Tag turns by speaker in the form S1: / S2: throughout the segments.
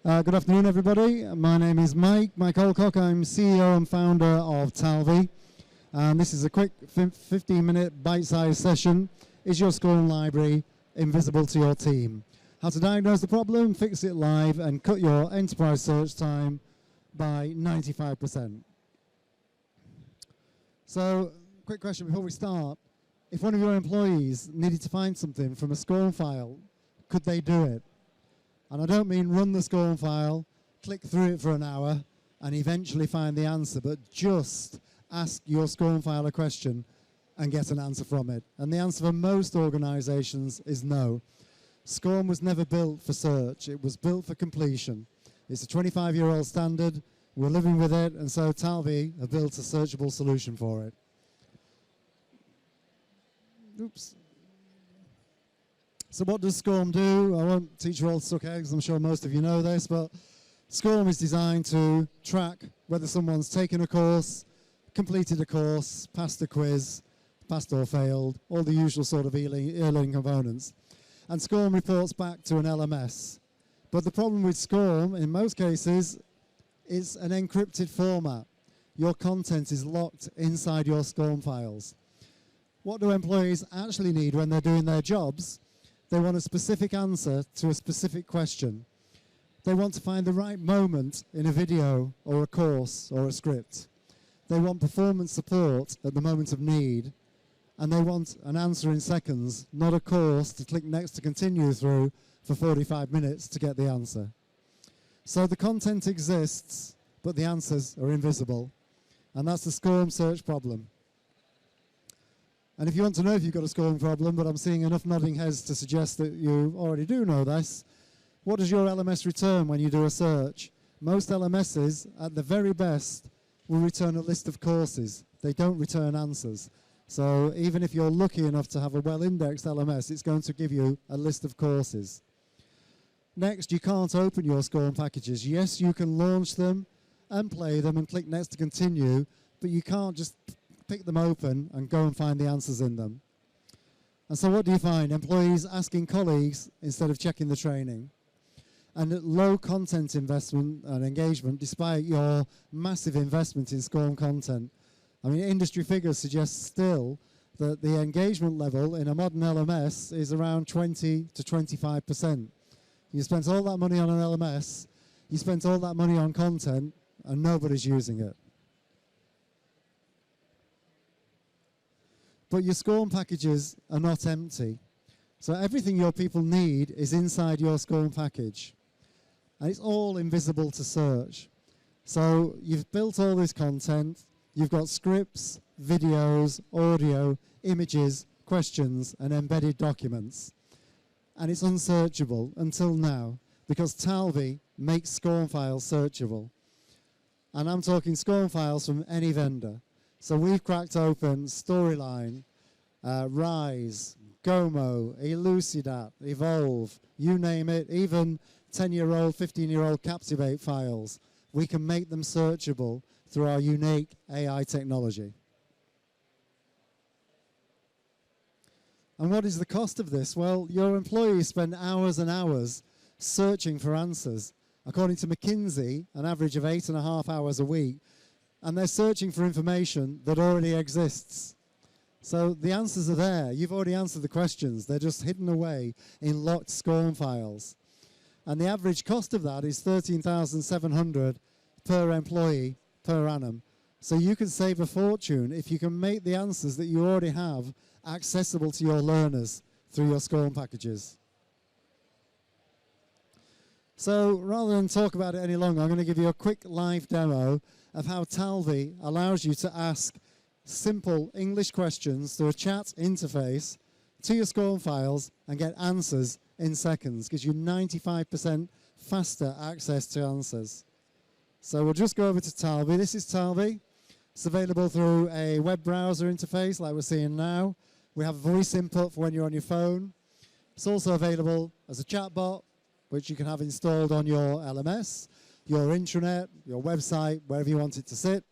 S1: Good afternoon, everybody. My name is Mike Alcock. I'm CEO and founder of Talvi. And this is a quick 15-minute bite-sized session. Is your SCORM library invisible to your team? How to diagnose the problem, fix it live, and cut your enterprise search time by 95%. So, quick question before we start. If one of your employees needed to find something from a SCORM file, could they do it? And I don't mean run the SCORM file, click through it for an hour, and eventually find the answer, but just ask your SCORM file a question and get an answer from it. And the answer for most organizations is no. SCORM was never built for search. It was built for completion. It's a 25-year-old standard. We're living with it, and so Talvi have built a searchable solution for it. Oops. So what does SCORM do? I won't teach you all to suck eggs. I'm sure most of you know this, but SCORM is designed to track whether someone's taken a course, completed a course, passed a quiz, passed or failed, all the usual sort of e-learning components. And SCORM reports back to an LMS. But the problem with SCORM, in most cases, is an encrypted format. Your content is locked inside your SCORM files. What do employees actually need when they're doing their jobs? They want a specific answer to a specific question. They want to find the right moment in a video or a course or a script. They want performance support at the moment of need. And they want an answer in seconds, not a course to click next to continue through for 45 minutes to get the answer. So the content exists, but the answers are invisible. And that's the SCORM search problem. And if you want to know if you've got a SCORM problem, but I'm seeing enough nodding heads to suggest that you already do know this, what does your LMS return when you do a search? Most LMSs, at the very best, will return a list of courses. They don't return answers. So even if you're lucky enough to have a well-indexed LMS, it's going to give you a list of courses. Next, you can't open your SCORM packages. Yes, you can launch them and play them and click next to continue, but you can't just pick them open and go and find the answers in them. And so what do you find? Employees asking colleagues instead of checking the training. And low content investment and engagement despite your massive investment in SCORM content. I mean, industry figures suggest still that the engagement level in a modern LMS is around 20 to 25%. You spent all that money on an LMS, you spent all that money on content, and nobody's using it. But your SCORM packages are not empty. So everything your people need is inside your SCORM package. And it's all invisible to search. So you've built all this content, you've got scripts, videos, audio, images, questions, and embedded documents. And it's unsearchable until now, because Talvi makes SCORM files searchable. And I'm talking SCORM files from any vendor. So we've cracked open Storyline, Rise, Gomo, Elucidat, Evolve, you name it, even 10-year-old, 15-year-old Captivate files. We can make them searchable through our unique AI technology. And what is the cost of this? Well, your employees spend hours and hours searching for answers. According to McKinsey, an average of 8.5 hours a week, and they're searching for information that already exists. So the answers are there. You've already answered the questions. They're just hidden away in locked SCORM files. And the average cost of that is $13,700 per employee per annum. So you can save a fortune if you can make the answers that you already have accessible to your learners through your SCORM packages. So rather than talk about it any longer, I'm going to give you a quick live demo of how Talvi allows you to ask simple English questions through a chat interface to your SCORM files and get answers in seconds. Gives you 95% faster access to answers. So we'll just go over to Talvi. This is Talvi. It's available through a web browser interface like we're seeing now. We have voice input for when you're on your phone. It's also available as a chatbot, which you can have installed on your LMS, your intranet, your website, wherever you want it to sit.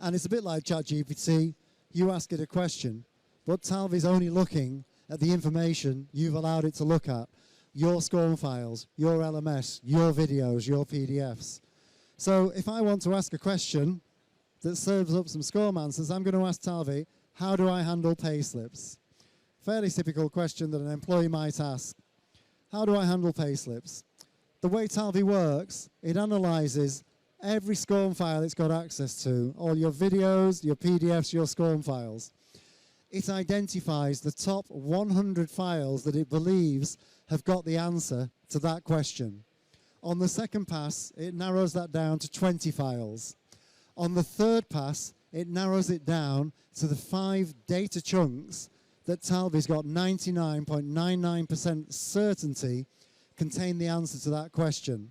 S1: And it's a bit like ChatGPT. You ask it a question, but Talvi's only looking at the information you've allowed it to look at. your SCORM files, your LMS, your videos, your PDFs. So if I want to ask a question that serves up some SCORM answers, I'm going to ask Talvi, how do I handle payslips? Fairly typical question that an employee might ask. How do I handle payslips? The way Talvi works, it analyzes every SCORM file it's got access to, all your videos, your PDFs, your SCORM files. It identifies the top 100 files that it believes have got the answer to that question. On the second pass, it narrows that down to 20 files. On the third pass, it narrows it down to the 5 data chunks that Talvi's got 99.99% certainty contain the answer to that question.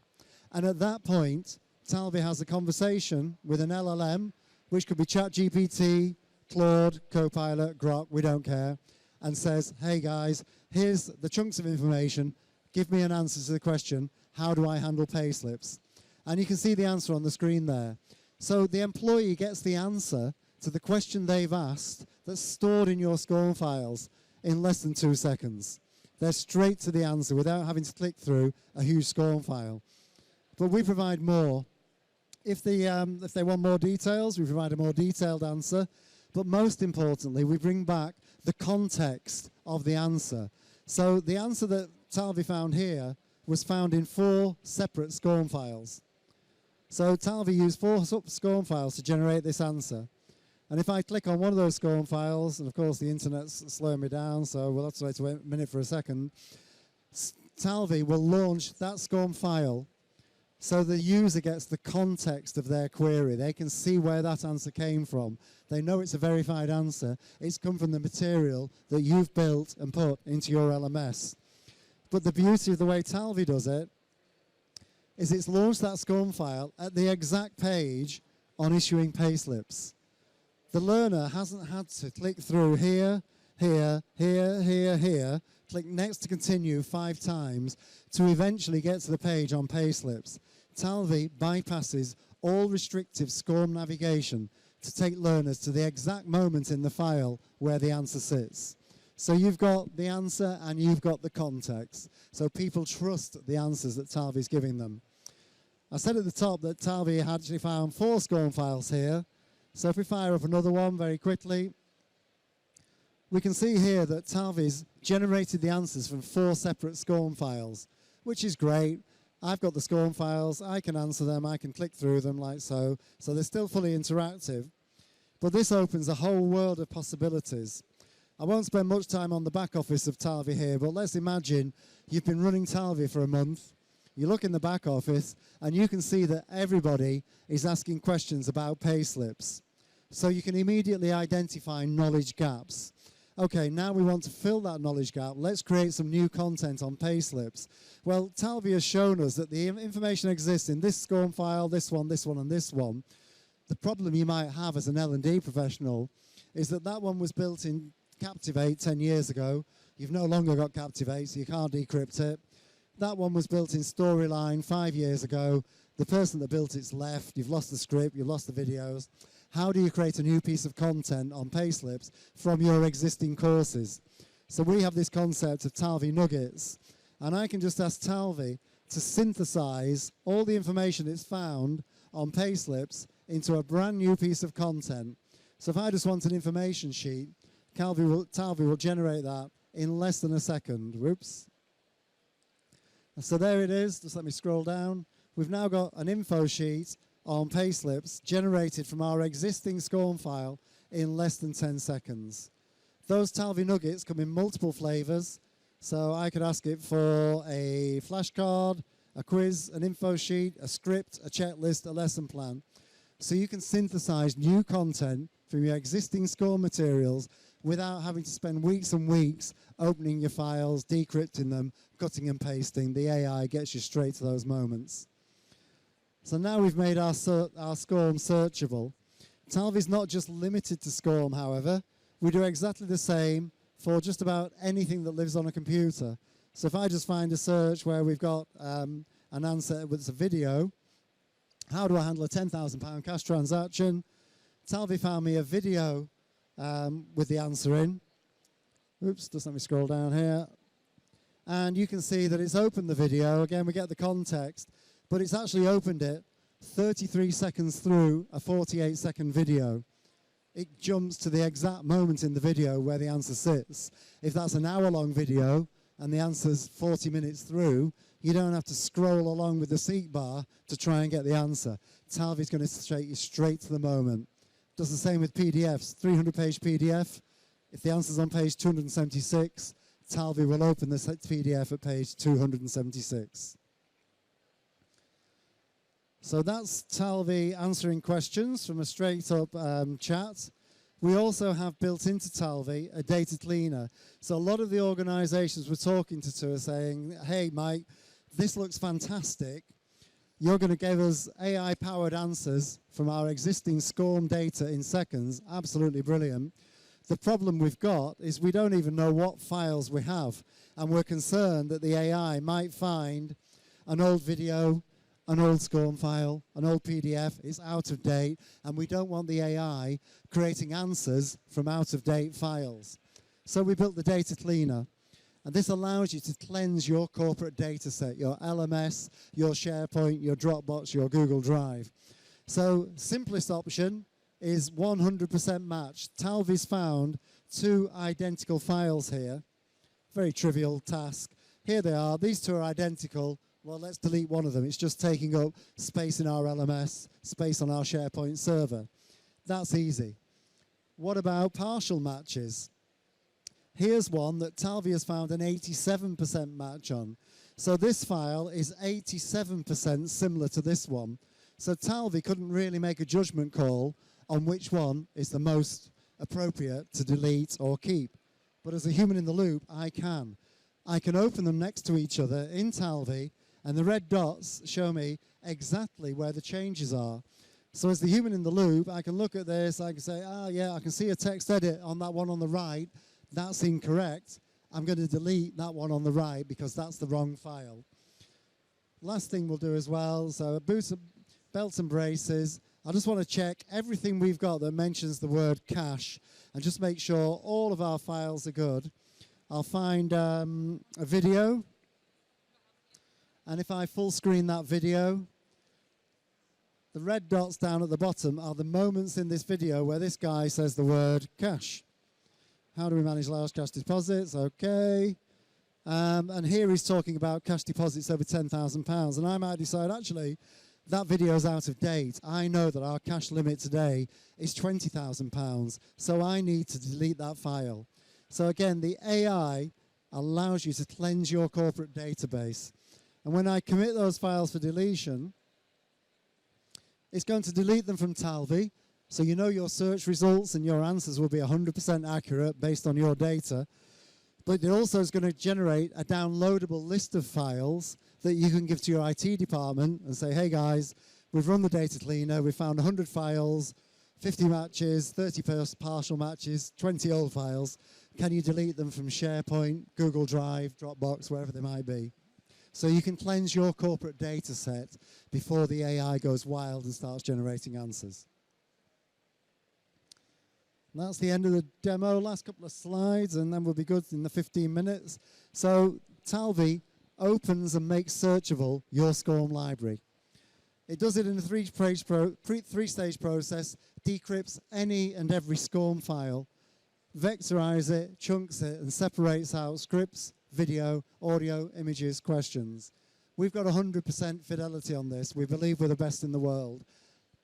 S1: And at that point, Talvi has a conversation with an LLM, which could be ChatGPT, Claude, Copilot, Grok, we don't care, and says, hey guys, here's the chunks of information, give me an answer to the question, how do I handle payslips? And you can see the answer on the screen there. So the employee gets the answer to the question they've asked that's stored in your SCORM files in less than 2 seconds. They're straight to the answer without having to click through a huge SCORM file. But we provide more. If they want more details, we provide a more detailed answer. But most importantly, we bring back the context of the answer. So the answer that Talvi found here was found in 4 separate SCORM files. So Talvi used 4 SCORM files to generate this answer. And if I click on one of those SCORM files, and of course the internet's slowing me down, so we'll have to wait a minute for a second, Talvi will launch that SCORM file so the user gets the context of their query. They can see where that answer came from. They know it's a verified answer. It's come from the material that you've built and put into your LMS. But the beauty of the way Talvi does it is it's launched that SCORM file at the exact page on issuing payslips. The learner hasn't had to click through here, here, here, here, here, click next to continue 5 times to eventually get to the page on payslips. Talvi bypasses all restrictive SCORM navigation to take learners to the exact moment in the file where the answer sits. So you've got the answer and you've got the context. So people trust the answers that Talvi's giving them. I said at the top that Talvi had actually found 4 SCORM files here. So if we fire up another one very quickly, we can see here that Talvi's generated the answers from 4 separate SCORM files, which is great. I've got the SCORM files, I can answer them, I can click through them like so. So they're still fully interactive. But this opens a whole world of possibilities. I won't spend much time on the back office of Talvi here, but let's imagine you've been running Talvi for a month. You look in the back office and you can see that everybody is asking questions about payslips. So you can immediately identify knowledge gaps. Okay, now we want to fill that knowledge gap. Let's create some new content on payslips. Well, Talvi has shown us that the information exists in this SCORM file, this one, and this one. The problem you might have as an L&D professional is that that one was built in Captivate 10 years ago. You've no longer got Captivate, so you can't decrypt it. That one was built in Storyline 5 years ago. The person that built it's left. You've lost the script. You've lost the videos. How do you create a new piece of content on payslips from your existing courses? So we have this concept of Talvi Nuggets. And I can just ask Talvi to synthesize all the information it's found on payslips into a brand new piece of content. So if I just want an information sheet, Talvi will generate that in less than a second. Whoops. So there it is. Just let me scroll down. We've now got an info sheet on payslips generated from our existing SCORM file in less than 10 seconds. Those Talvi Nuggets come in multiple flavors. So I could ask it for a flashcard, a quiz, an info sheet, a script, a checklist, a lesson plan. So you can synthesize new content from your existing SCORM materials without having to spend weeks and weeks opening your files, decrypting them, cutting and pasting. The AI gets you straight to those moments. So now we've made our SCORM searchable. Talvi's not just limited to SCORM, however. We do exactly the same for just about anything that lives on a computer. So if I just find a search where we've got an answer with a video, how do I handle a £10,000 cash transaction? Talvi found me a video with the answer in. Oops, just let me scroll down here. And you can see that it's opened the video. Again, we get the context, but it's actually opened it 33 seconds through a 48-second video. It jumps to the exact moment in the video where the answer sits. If that's an hour-long video and the answer's 40 minutes through, you don't have to scroll along with the seek bar to try and get the answer. Talvi's going to take you straight to the moment. Does the same with PDFs. 300-page PDF. If the answer's on page 276, Talvi will open the PDF at page 276. So that's Talvi answering questions from a straight-up chat. We also have built into Talvi a data cleaner. So a lot of the organizations we're talking to are saying, hey, Mike, this looks fantastic. You're going to give us AI-powered answers from our existing SCORM data in seconds. Absolutely brilliant. The problem we've got is we don't even know what files we have. And we're concerned that the AI might find an old video, an old SCORM file, an old PDF. It's out of date. And we don't want the AI creating answers from out-of-date files. So we built the data cleaner. And this allows you to cleanse your corporate data set, your LMS, your SharePoint, your Dropbox, your Google Drive. So simplest option is 100% matched. Talvi's found 2 identical files here. Very trivial task. Here they are. These 2 are identical. Well, let's delete one of them. It's just taking up space in our LMS, space on our SharePoint server. That's easy. What about partial matches? Here's one that Talvi has found an 87% match on. So this file is 87% similar to this one. So Talvi couldn't really make a judgment call on which one is the most appropriate to delete or keep. But as a human in the loop, I can. I can open them next to each other in Talvi, and the red dots show me exactly where the changes are. So as the human in the loop, I can look at this, I can say, yeah, I can see a text edit on that one on the right. That's incorrect. I'm going to delete that one on the right because that's the wrong file. Last thing we'll do as well, so boots, belts and braces. I just want to check everything we've got that mentions the word cache and just make sure all of our files are good. I'll find a video, and if I full screen that video, the red dots down at the bottom are the moments in this video where this guy says the word cache. How do we manage large cash deposits? Okay. And here he's talking about cash deposits over £10,000. And I might decide, actually, that video is out of date. I know that our cash limit today is £20,000. So I need to delete that file. So again, the AI allows you to cleanse your corporate database. And when I commit those files for deletion, it's going to delete them from Talvi. So you know your search results and your answers will be 100% accurate based on your data. But it also is going to generate a downloadable list of files that you can give to your IT department and say, hey guys, we've run the data cleaner, we found 100 files, 50 matches, 30 partial matches, 20 old files. Can you delete them from SharePoint, Google Drive, Dropbox, wherever they might be? So you can cleanse your corporate data set before the AI goes wild and starts generating answers. That's the end of the demo. Last couple of slides, and then we'll be good in the 15 minutes. So Talvi opens and makes searchable your SCORM library. It does it in a three-stage process, decrypts any and every SCORM file, vectorizes it, chunks it, and separates out scripts, video, audio, images, questions. We've got 100% fidelity on this. We believe we're the best in the world.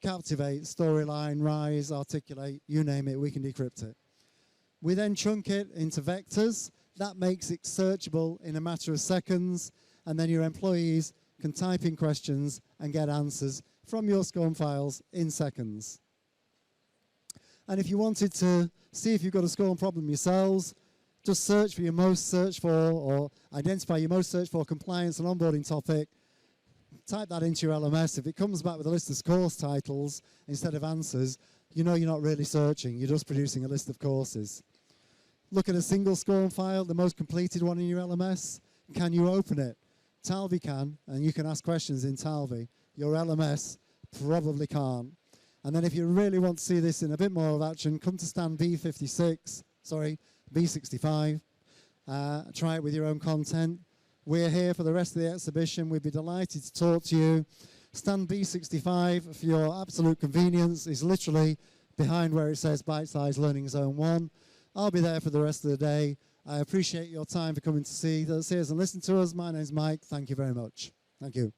S1: Captivate, Storyline, Rise, Articulate, you name it, we can decrypt it. We then chunk it into vectors. That makes it searchable in a matter of seconds, and then your employees can type in questions and get answers from your SCORM files in seconds. And if you wanted to see if you've got a SCORM problem yourselves, just search for your most searched for, or identify your most searched for compliance and onboarding topic. Type that into your LMS. If it comes back with a list of course titles instead of answers, you know you're not really searching. You're just producing a list of courses. Look at a single SCORM file, the most completed one in your LMS. Can you open it? Talvi can, and you can ask questions in Talvi. Your LMS probably can't. And then if you really want to see this in a bit more of action, come to stand B65. Try it with your own content. we're here for the rest of the exhibition. We'd be delighted to talk to you. Stand B65, for your absolute convenience, is literally behind where it says Bite Size Learning Zone 1. I'll be there for the rest of the day. I appreciate your time for coming to see us and listen to us. My name's Mike. Thank you very much. Thank you.